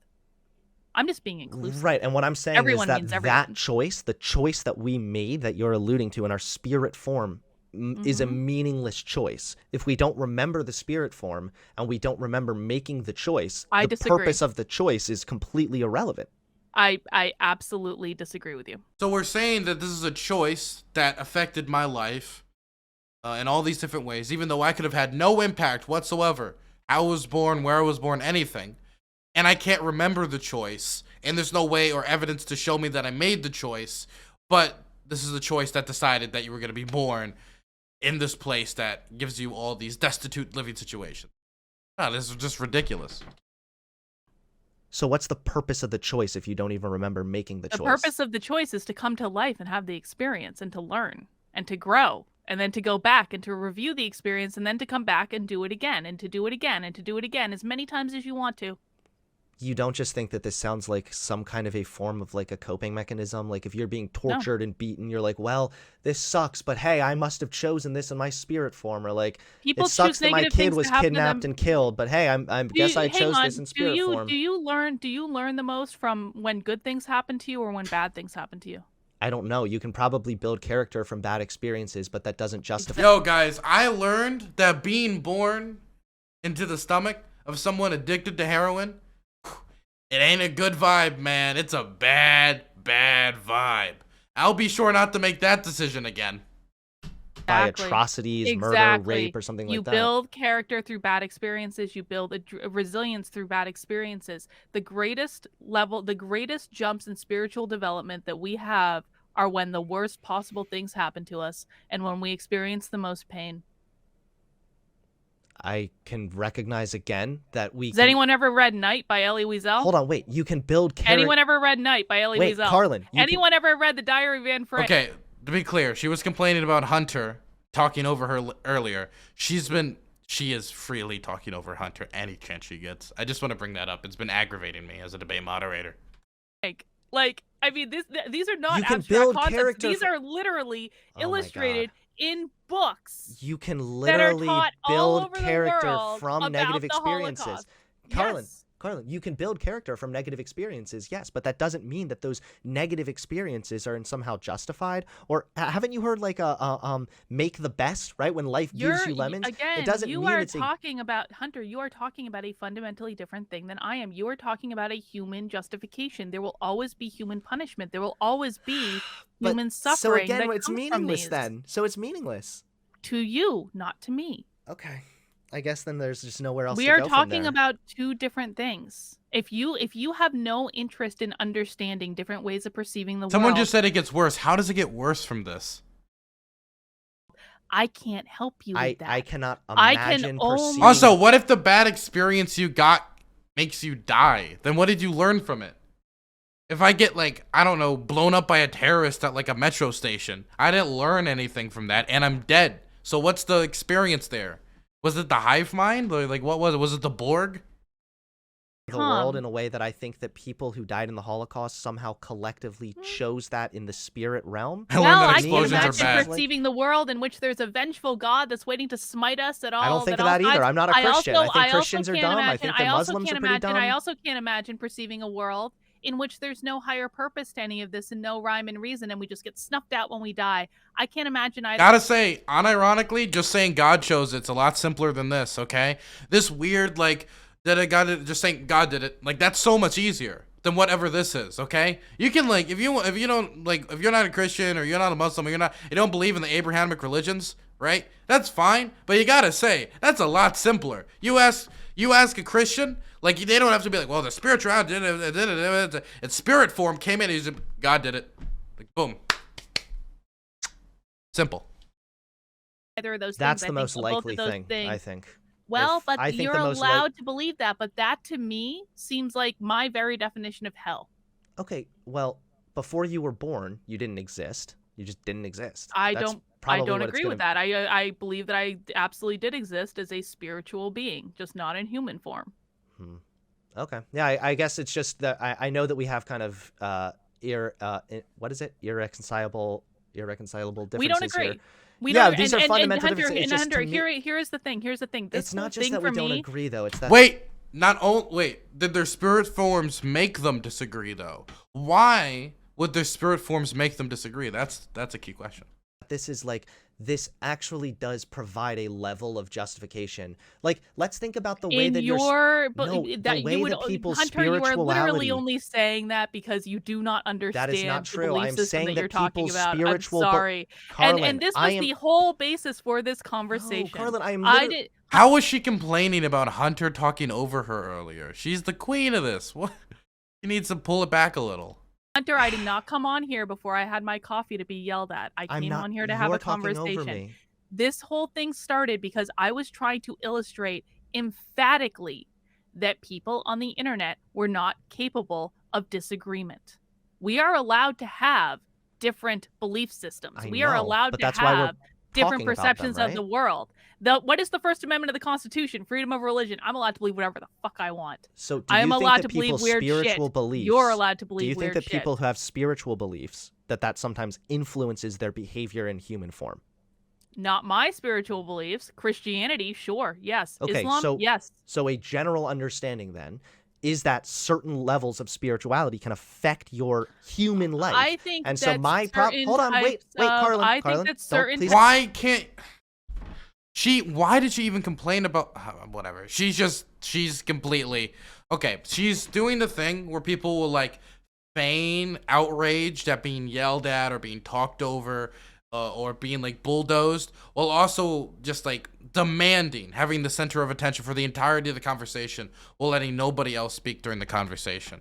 I'm just being inclusive. Right, and what I'm saying Everyone is means that everyone. that choice, the choice that we made that you're alluding to in our spirit form, is a meaningless choice. If we don't remember the spirit form and we don't remember making the choice, I the disagree. purpose of the choice is completely irrelevant. I absolutely disagree with you. So we're saying that this is a choice that affected my life in all these different ways, even though I could have had no impact whatsoever. How I was born, where I was born, anything. And I can't remember the choice. And there's no way or evidence to show me that I made the choice. But this is a choice that decided that you were going to be born in this place that gives you all these destitute living situations. Oh, this is just ridiculous. So what's the purpose of the choice if you don't even remember making the choice? The purpose of the choice is to come to life and have the experience and to learn and to grow and then to go back and to review the experience and then to come back and do it again and to do it again and to do it again as many times as you want to. You don't just think that this sounds like some kind of a form of like a coping mechanism? Like if you're being tortured and beaten, you're like, well, this sucks, but hey, I must have chosen this in my spirit form. Or like, People it sucks choose that my negative kid things was to happen to kidnapped them. and killed, but hey, I guess I chose this in spirit form. Do you learn the most from when good things happen to you or when bad things happen to you? I don't know. You can probably build character from bad experiences, but that doesn't justify. Yo, guys, I learned that being born into the stomach of someone addicted to heroin, it ain't a good vibe, man. It's a bad, bad vibe. I'll be sure not to make that decision again. by Exactly. atrocities, murder, Exactly. rape, or something You like that. build character through bad experiences. You build a resilience through bad experiences. The greatest jumps in spiritual development that we have are when the worst possible things happen to us and when we experience the most pain. I can recognize again that we Has anyone ever read Night by Elie Wiesel? Hold on, wait. You can build character. Anyone ever read Night by Elie Wait, Wiesel? Karlyn. Anyone ever read The Diary of Anne Frank? Okay, to be clear, she was complaining about Hunter talking over her earlier. She is freely talking over Hunter any chance she gets. I just want to bring that up. It's been aggravating me as a debate moderator. Like, I mean, these are not You can abstract build concepts. character These from- are literally Oh my illustrated God. in books. You can that are literally taught all build over the character world from about negative the experiences. Holocaust. Karlyn, Yes. Karlyn, you can build character from negative experiences, yes, but that doesn't mean that those negative experiences are somehow justified. Or haven't you heard like make the best, right? When life gives you lemons, Again, it doesn't you mean are it's talking about Hunter. You are talking about a fundamentally different thing than I am. You are talking about a human justification. There will always be human punishment. There will always be But- human suffering. So again, that it's comes from meaningless these. then. So it's meaningless. To you, not to me. Okay. I guess then there's just nowhere else We to are go from talking there. about two different things. If you have no interest in understanding different ways of perceiving the Someone world, just said it gets worse. How does it get worse from this? I can't help you with that. I cannot I can imagine only- perceiving. Also, what if the bad experience you got makes you die? Then what did you learn from it? If I get, like, I don't know, blown up by a terrorist at, like, a metro station, I didn't learn anything from that, and I'm dead. So what's the experience there? Was it the hive mind? Or, like, what was it? Was it the Borg? the world in a way that I think that people who died in the Holocaust somehow collectively chose that in the spirit realm. I learned Well, that I can explosions are imagine bad. perceiving the world in which there's a vengeful God that's waiting to smite us at all. I don't think that of that all either. sides- I'm not a Christian. I think also Christians are can't dumb. I imagine- think the also Muslims can't are pretty imagine- dumb. I also can't imagine perceiving a world in which there's no higher purpose to any of this and no rhyme and reason, and we just get snuffed out when we die. I can't imagine either. Gotta say, unironically, just saying God chose it's a lot simpler than this, okay? This weird, like, that I got it, just saying God did it, like, that's so much easier than whatever this is, okay? You can, like, if you don't, like, if you're not a Christian or you're not a Muslim or you don't believe in the Abrahamic religions, right? That's fine, but you gotta say, that's a lot simpler. You ask a Christian, like, they don't have to be like, well, the spirituality did it, its spirit form came in, and God did it. Like, boom. Simple. Either of those That's things. the I most think both likely of those thing, things. I think. Well, If- but I think you're the most allowed to believe that. But that, to me, seems like my very definition of hell. Okay, well, before you were born, you didn't exist. You just didn't exist. I That's don't probably what it's agree gonna with that. I believe that I absolutely did exist as a spiritual being, just not in human form. Okay. Yeah, I guess it's just that I know that we have kind of what is it? Irreconcilable differences We don't agree. here. We Yeah, don't, these and, are and, fundamental and Hunter, differences. It's and just to Hunter, me- here's the thing. Here's the thing. This It's not whole just thing that we for don't me, agree, though. It's that Wait, did their spirit forms make them disagree, though? Why would their spirit forms make them disagree? That's a key question. this is like this actually does provide a level of justification. Like, let's think about the way in that your, but no, that the way you would, that people's Hunter, you are literally spirituality- only saying that because you do not understand That is not the true. belief I'm system saying that that you're talking people's about. spiritual I'm be- sorry. Karlyn, And this I was am- the whole basis for this No, conversation. Karlyn, I am I literally- did. How was she complaining about Hunter talking over her earlier? She's the queen of this. What? She needs to pull it back a little. Hunter, I did not come on here before I had my coffee to be yelled at. I I'm came not, on here to have you're a talking over conversation. me. This whole thing started because I was trying to illustrate emphatically that people on the internet were not capable of disagreement. We are allowed to have different belief systems. I We are know, allowed but to that's why we're have different talking about them, perceptions of the right? world. What is the First Amendment of the Constitution? Freedom of religion. I'm allowed to believe whatever the fuck I want. So do I you am think allowed that to believe people's weird spiritual shit. beliefs? You're allowed to Do believe you think weird that shit. people who have spiritual beliefs that sometimes influences their behavior in human form? Not my spiritual beliefs. Christianity, sure, yes. Okay, Islam, so yes. So a general understanding then is that certain levels of spirituality can affect your human life. I think and that so my certain hold on, wait, types of- Karlyn, I Karlyn, think that don't- certain please- Why can't why did she even complain about whatever? She's completely okay. She's doing the thing where people will like feign outraged at being yelled at or being talked over or being like bulldozed, while also just like demanding having the center of attention for the entirety of the conversation while letting nobody else speak during the conversation.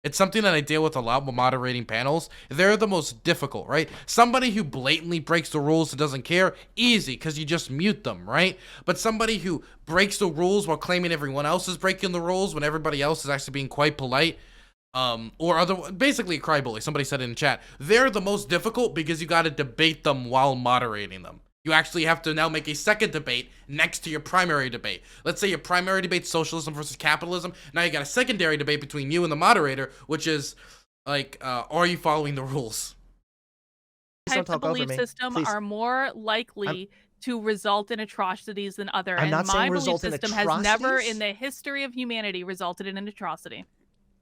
It's something that I deal with a lot with moderating panels. They're the most difficult, right? Somebody who blatantly breaks the rules and doesn't care, easy, because you just mute them, right? But somebody who breaks the rules while claiming everyone else is breaking the rules when everybody else is actually being quite polite, basically a crybaby. Somebody said it in chat. They're the most difficult because you got to debate them while moderating them. You actually have to now make a second debate next to your primary debate. Let's say your primary debate, socialism versus capitalism. Now you got a secondary debate between you and the moderator, which is like, are you following the rules? Types of belief system are more likely to result in atrocities than other. I'm not saying my belief result in system has never atrocities. in the history of humanity resulted in an atrocity.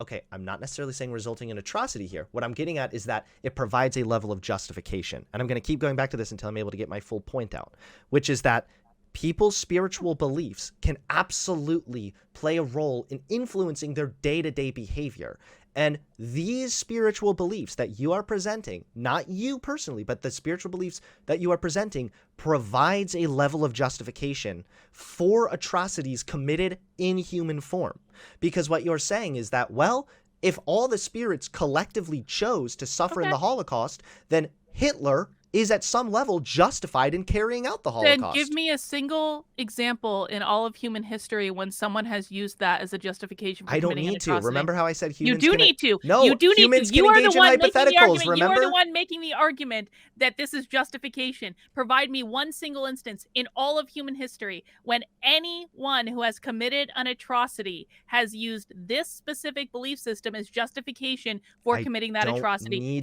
Okay, I'm not necessarily saying resulting in atrocity here. What I'm getting at is that it provides a level of justification. And I'm going to keep going back to this until I'm able to get my full point out, which is that people's spiritual beliefs can absolutely play a role in influencing their day-to-day behavior. And these spiritual beliefs that you are presenting, not you personally, but the spiritual beliefs that you are presenting, provides a level of justification for atrocities committed in human form. Because what you're saying is that, well, if all the spirits collectively chose to suffer in the Holocaust, then Hitler is at some level justified in carrying out the Holocaust. Then give me a single example in all of human history when someone has used that as a justification for committing an atrocity. I don't need to. Remember how I said humans You do need to. No, you do humans need to. can You are engage the one in making the hypotheticals, argument. remember? You are the one making the argument that this is justification. Provide me one single instance in all of human history when anyone who has committed an atrocity has used this specific belief system as justification for committing that atrocity.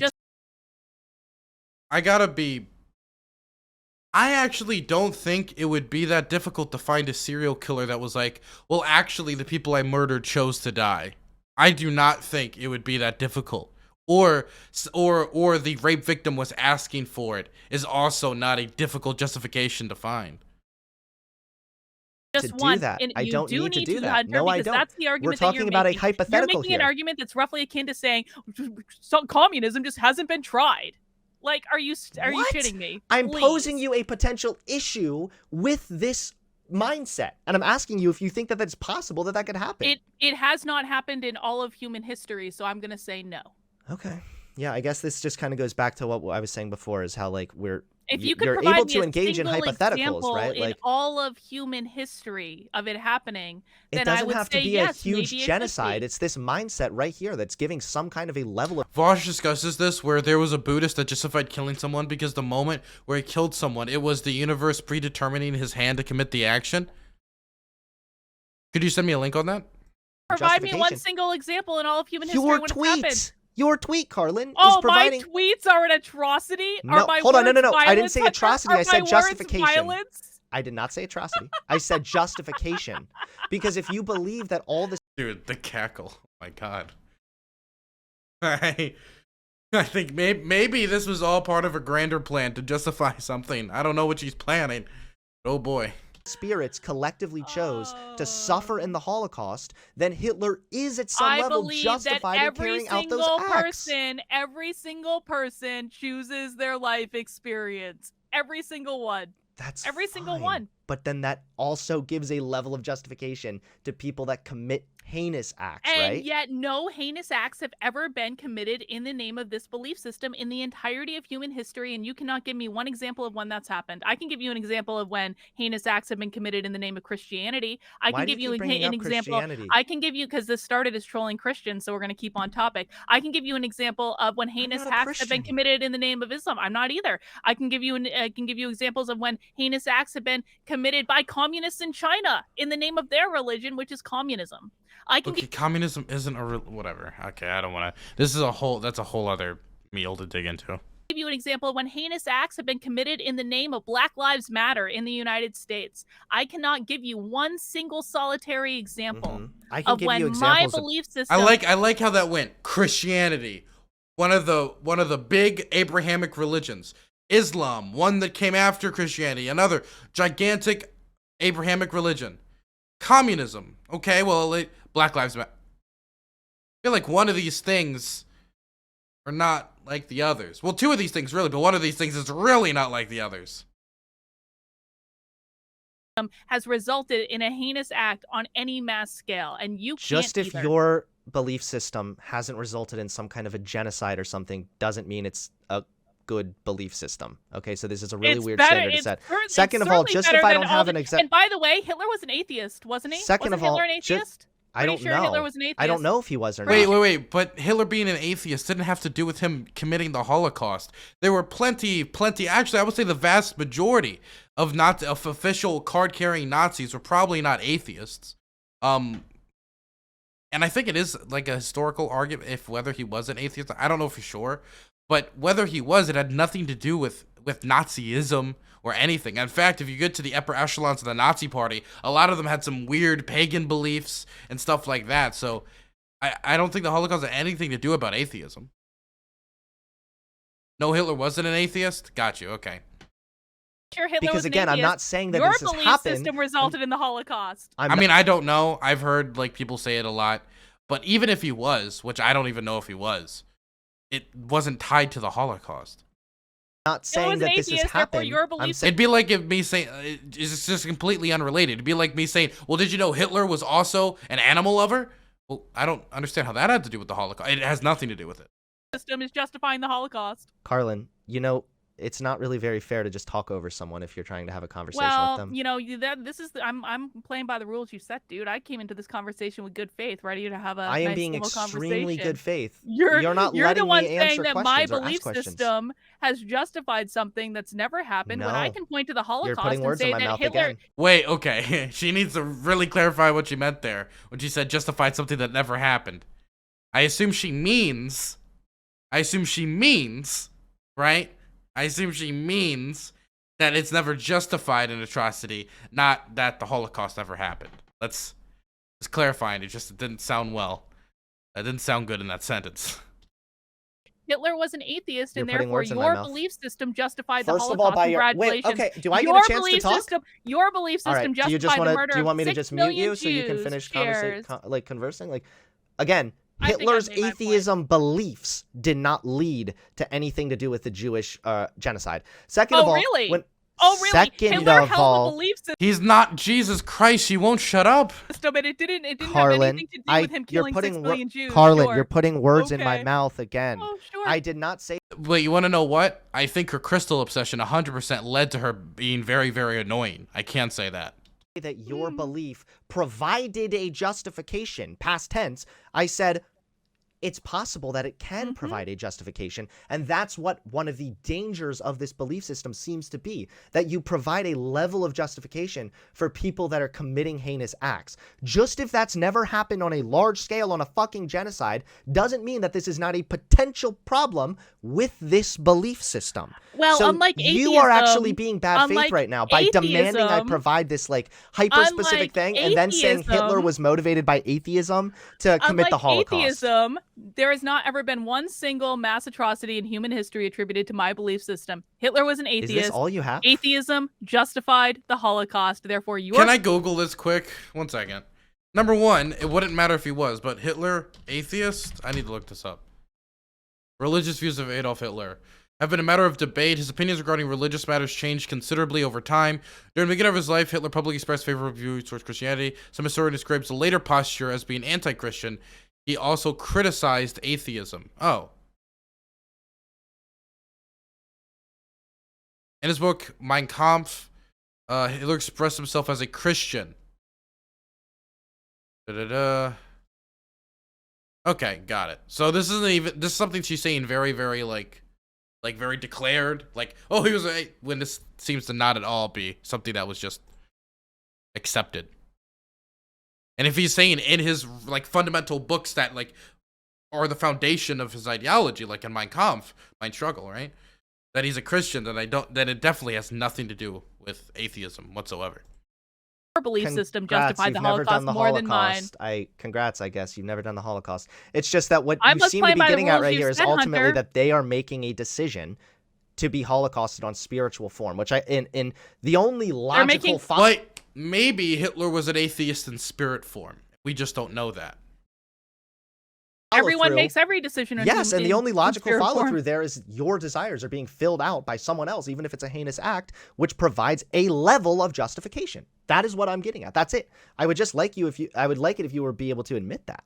I actually don't think it would be that difficult to find a serial killer that was like, well, actually, the people I murdered chose to die. I do not think it would be that difficult. Or the rape victim was asking for it is also not a difficult justification to find. Just to one. do that. And I you don't need to do that. Hunter, No, I because don't. that's the argument We're talking that you're about making. a hypothetical You're making here. an argument that's roughly akin to saying communism just hasn't been tried. Like, are you shitting me? I'm Please. posing you a potential issue with this mindset, and I'm asking you if you think that that's possible that could happen. It has not happened in all of human history, so I'm gonna say no. Okay. Yeah, I guess this just kind of goes back to what I was saying before, is how like If you could you're provide able me to a engage in single hypotheticals, example right? in Like all of human history of it happening, it then I doesn't would have to say be yes, a huge maybe it could genocide. be. It's this mindset right here that's giving some kind of a level of. Vosh discusses this where there was a Buddhist that justified killing someone because the moment where he killed someone, it was the universe predetermining his hand to commit the action. Could you send me a link on that? Provide me one single example in all of human history when it's happened. Your tweet, Karlyn, Oh, is providing. my tweets are an atrocity? No, are my hold on, no. words I didn't violence, say Hunter? atrocity. Are I said my justification. Words violence? I did not say atrocity. I said justification. Because if you believe that all this. Dude, the cackle. Oh my god. I think maybe this was all part of a grander plan to justify something. I don't know what she's planning. Oh boy. Spirits collectively chose to suffer in the Holocaust, then Hitler is at some level justified in carrying out those acts. Every single person chooses their life experience. Every single one. That's every single one. But then that also gives a level of justification to people that commit heinous acts, right? And yet no heinous acts have ever been committed in the name of this belief system in the entirety of human history, and you cannot give me one example of when that's happened. I can give you an example of when heinous acts have been committed in the name of Christianity. I can give you an example. I can give you, because this started as trolling Christians, so we're going to keep on topic. I can give you an example of when heinous acts have been committed in the name of Islam. I'm not either. I can give you examples of when heinous acts have been committed by communists in China in the name of their religion, which is communism. Communism isn't whatever. Okay, I don't want to. That's a whole other meal to dig into. I'll give you an example of when heinous acts have been committed in the name of Black Lives Matter in the United States. I cannot give you one single solitary example of when my belief system. I like how that went. Christianity, one of the big Abrahamic religions. Islam, one that came after Christianity, another gigantic Abrahamic religion. Communism, okay, well, Black Lives Matter. I feel like one of these things are not like the others. Well, two of these things really, but one of these things is really not like the others. Has resulted in a heinous act on any mass scale, and you Just can't if either. your belief system hasn't resulted in some kind of a genocide or something, doesn't mean it's a good belief system. Okay, so this is a really It's weird better- standard to it's set. cer- it's Second of all, certainly just better if I than don't all have the- an exact, And by the way, Hitler was an atheist, wasn't he? Second Wasn't of all, Hitler an ju- atheist? I Pretty don't sure know. Hitler was an atheist. I don't know if he was or not. Wait. But Hitler being an atheist didn't have to do with him committing the Holocaust. There were plenty. Actually, I would say the vast majority of official card-carrying Nazis were probably not atheists. And I think it is like a historical argument if whether he was an atheist. I don't know for sure, but whether he was, it had nothing to do with Nazism or anything. In fact, if you get to the upper echelons of the Nazi party, a lot of them had some weird pagan beliefs and stuff like that. So I don't think the Holocaust had anything to do about atheism. No, Hitler wasn't an atheist? Got you, okay. Sure, Hitler Because was an again, I'm atheist. not saying that Your this has belief happened. system resulted in the Holocaust. I'm I not- mean, I don't know. I've heard like people say it a lot. But even if he was, which I don't even know if he was, it wasn't tied to the Holocaust. not Hitler saying was an that this has atheist, therefore happened. your I'm belief saying It'd be like if me saying it's just completely unrelated. It'd be like me saying, "Well, did you know Hitler was also an animal lover?" Well, I don't understand how that had to do with the Holocaust. It has nothing to do with it. System is justifying the Holocaust. Karlyn, it's not really very fair to just talk over someone if you're trying to have a conversation Well, with them. I'm playing by the rules you set, dude. I came into this conversation with good faith, ready to have a I am nice being civil extremely conversation. good faith. You're not you're letting the one me saying answer that my questions or ask belief questions. system has justified something that's never happened. When I No. can point to the You're Holocaust putting and words in say my that mouth Hitler. again. Wait, okay. She needs to really clarify what she meant there when she said justified something that never happened. I assume she means, right? I assume she means that it's never justified an atrocity, not that the Holocaust ever happened. Let's clarify it. It didn't sound well. That didn't sound good in that sentence. Hitler was an atheist, You're and putting therefore words in my your mouth. belief system justified the First of Holocaust. all, by your wait, Congratulations. okay, do I get Your a chance to belief talk? system, your belief All system right. Do you justified just the murder do you want me to of 6 just mute you million so you can Jews. finish Cheers. conversing? Like, again, I think I Hitler's made my point. atheism beliefs did not lead to anything to do with the Jewish genocide. Second of Oh, all, really? when Oh, really? second Hitler of held all, a belief He's not Jesus Christ. She won't shut up. system, and it didn't have Karlyn, anything to do with him you're killing putting 6 million Jews. Karlyn, Sure. you're putting words in my Okay. mouth again. Oh, sure. I did not say Wait, you want to know what? I think her crystal obsession 100% led to her being very, very annoying. I can't say that. that your belief provided a justification, past tense. I said it's possible that it can provide a justification, and that's what one of the dangers of this belief system seems to be, that you provide a level of justification for people that are committing heinous acts. Just if that's never happened on a large scale on a fucking genocide doesn't mean that this is not a potential problem with this belief system. Well, so unlike you are actually atheism- being bad faith unlike right now by demanding I atheism- provide this like hyper-specific unlike thing and then saying Hitler atheism- was motivated by atheism to commit the Unlike Holocaust. atheism, there has not ever been one single mass atrocity in human history attributed to my belief system. Hitler was an Is atheist. this all you have? Atheism justified the Holocaust. Therefore, your Can I Google this quick? 1 second. Number one, it wouldn't matter if he was, but Hitler, atheist? I need to look this up. Religious views of Adolf Hitler have been a matter of debate. His opinions regarding religious matters changed considerably over time. During the beginning of his life, Hitler publicly expressed favorable views towards Christianity. Some historian describes the later posture as being anti-Christian. He also criticized atheism. Oh. In his book, Mein Kampf, Hitler expressed himself as a Christian. Da-da-da. Okay, got it. So this is something she's saying very, very like very declared. Like, oh, he was when this seems to not at all be something that was just accepted. And if he's saying in his like fundamental books that like are the foundation of his ideology, like in Mein Kampf, Mein Struggle, right? That he's a Christian, then it definitely has nothing to do with atheism whatsoever. belief system Congrats, justified the you've never done Holocaust the more than mine. Holocaust. Congrats, I guess. You've never done the Holocaust. It's just that what I'm you just seem to playing be by the getting at rules right you here is said, ultimately Hunter. that they are making a decision to be holocausted on spiritual form, which in the only logical making- But maybe Hitler was an atheist in spirit form. We just don't know that. everyone makes every decision. Yes, and the only logical spirit follow form. through there is your desires are being filled out by someone else, even if it's a heinous act, which provides a level of justification. That is what I'm getting at. That's it. I would just like I would like it if you were be able to admit that.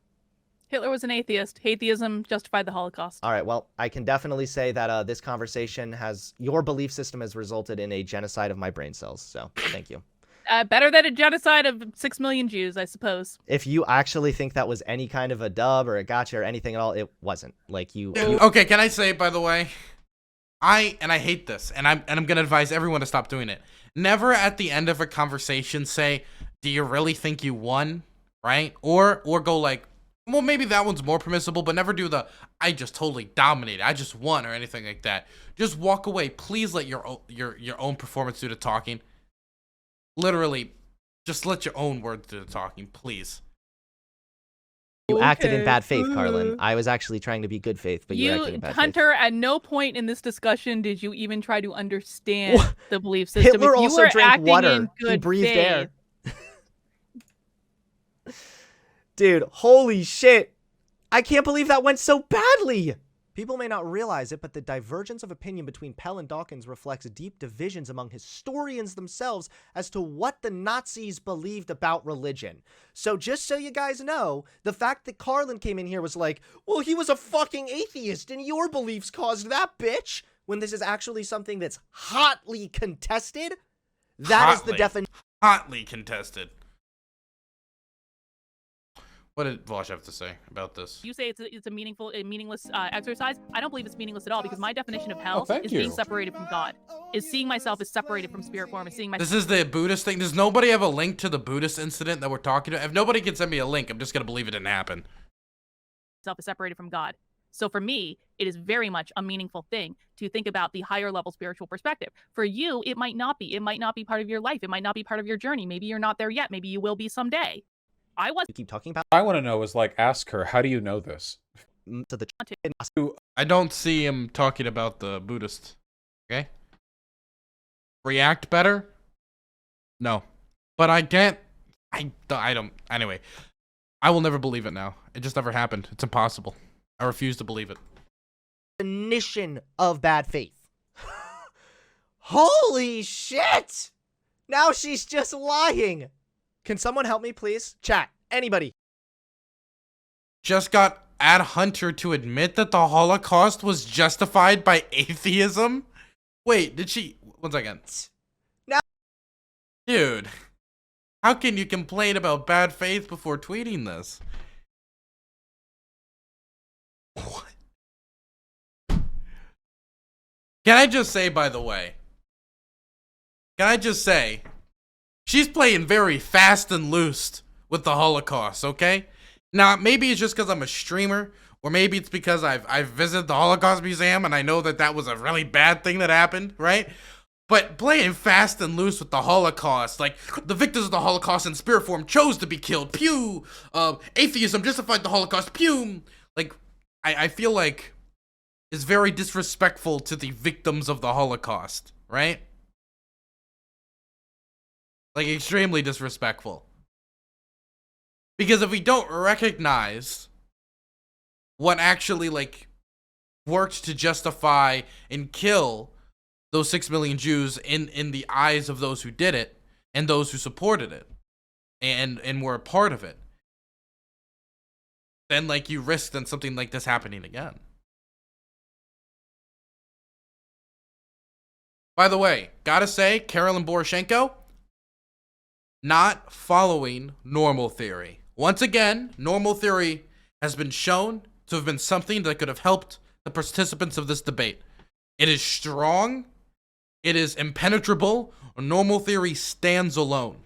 Hitler was an atheist. Atheism justified the Holocaust. All right, well, I can definitely say that this conversation your belief system has resulted in a genocide of my brain cells. So thank you. Better than a genocide of 6 million Jews, I suppose. If you actually think that was any kind of a dub or a gotcha or anything at all, it wasn't. Like you. Okay, can I say, by the way, I hate this, and I'm gonna advise everyone to stop doing it. Never at the end of a conversation say, "Do you really think you won?" Right? Or go like, well, maybe that one's more permissible, but never do the "I just totally dominated, I just won" or anything like that. Just walk away. Please let your own performance do the talking. Literally, just let your own words do the talking, please. You acted in bad faith, Karlyn. I was actually trying to be good faith, but you acted in bad Hunter, faith. at no point in this discussion did you even try to understand the belief system. Hitler also drank water. He breathed faith, air. Dude, holy shit. I can't believe that went so badly. People may not realize it, but the divergence of opinion between Pell and Dawkins reflects deep divisions among historians themselves as to what the Nazis believed about religion. So just so you guys know, the fact that Karlyn came in here was like, well, he was a fucking atheist and your beliefs caused that, bitch. When this is actually something that's hotly contested, that is the definition. Hotly contested. What did Vosh have to say about this? You say it's a meaningless exercise. I don't believe it's meaningless at all, because my definition of hell is you. being separated from God. Is seeing myself as separated from spirit form. Is seeing myself. This is the Buddhist thing. Does nobody have a link to the Buddhist incident that we're talking about? If nobody can send me a link, I'm just gonna believe it didn't happen. Self is separated from God. So for me, it is very much a meaningful thing to think about the higher level spiritual perspective. For you, it might not be. It might not be part of your life. It might not be part of your journey. Maybe you're not there yet. Maybe you will be someday. You keep talking about I want to know is like, ask her, how do you know this? to the I don't see him talking about the Buddhist. Okay? React better? No. But I don't. Anyway, I will never believe it now. It just never happened. It's impossible. I refuse to believe it. definition of bad faith. Holy shit! Now she's just lying. Can someone help me, please? Chat. Anybody. Just got Ad Hunter to admit that the Holocaust was justified by atheism? Wait, did she... One second. Now... Dude, how can you complain about bad faith before tweeting this? What? Can I just say, by the way... Can I just say... She's playing very fast and loose with the Holocaust, okay? Now, maybe it's just because I'm a streamer, or maybe it's because I've visited the Holocaust Museum and I know that was a really bad thing that happened, right? But playing fast and loose with the Holocaust, like, the victims of the Holocaust in spirit form chose to be killed, pew! Atheism justified the Holocaust, pew! Like, I feel like it's very disrespectful to the victims of the Holocaust, right? Like, extremely disrespectful. Because if we don't recognize what actually, like, worked to justify and kill those 6 million Jews in the eyes of those who did it, and those who supported it, and were a part of it, then, like, you risk then something like this happening again. By the way, gotta say, Karlyn Borysenko, not following normal theory. Once again, normal theory has been shown to have been something that could have helped the participants of this debate. It is strong. It is impenetrable. Normal theory stands alone.